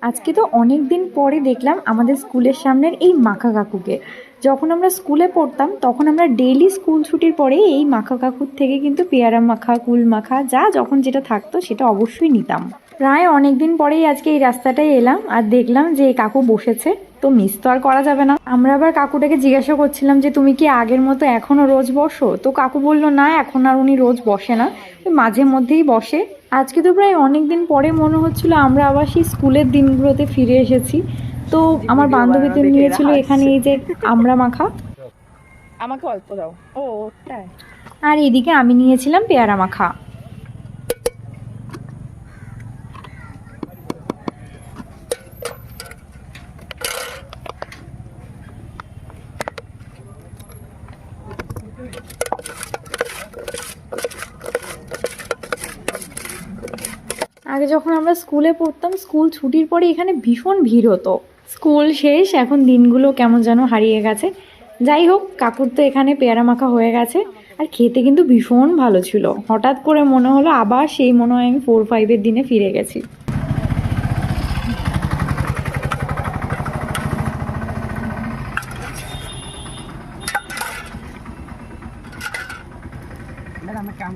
আজকে তো অনেক দিন পরে দেখলাম আমাদের স্কুলের সামনের এই মাখা কাকুকে। যখন আমরা স্কুলে পড়তাম তখন আমরা ডেইলি স্কুল ছুটির পরে এই মাখা কাকুর থেকে কিন্তু পেয়ারা মাখা, কুল মাখা যা যখন যেটা থাকতো সেটা অবশ্যই নিতাম। প্রায় অনেক দিন পরেই আজকে এই রাস্তাটায় এলাম আর দেখলাম যে এই কাকু বসেছে। তো মিস তো আর করা যাবে না। আমরা আবার কাকুটাকে জিজ্ঞাসা করছিলাম যে তুমি কি আগের মতো এখনো রোজ বসো? তো কাকু বলল না, এখন আর উনি রোজ বসে না, ওই মাঝে মধ্যেই বসে। আজকে তো প্রায় অনেক দিন পরে মনে হচ্ছিল আমরা আবার সেই স্কুলের দিনগুলোতে ফিরে এসেছি। তো যে আমার ভিডিও বানানো বান্ধবীদের দেখে এরা নিয়েছিল এখানে হাসছে। এই যে আমড়া মাখা, আমাকে অল্প দাও। ও তাই? আর এদিকে আমি নিয়েছিলাম পেয়ারা মাখা। আগে যখন আমরা স্কুলে পড়তাম, স্কুল ছুটির পরে এখানে ভীষণ ভিড় হতো। স্কুল শেষ, এখন দিনগুলো কেমন যেন হারিয়ে গেছে। যাই হোক, কাকুর তো এখানে পেয়ারা মাখা হয়ে গেছে, আর খেতে কিন্তু ভীষণ ভালো ছিল। হঠাৎ করে মনে হলো আবার সেই মনে হয় আমি 4-5-এর দিনে ফিরে গেছি। আমরা কাম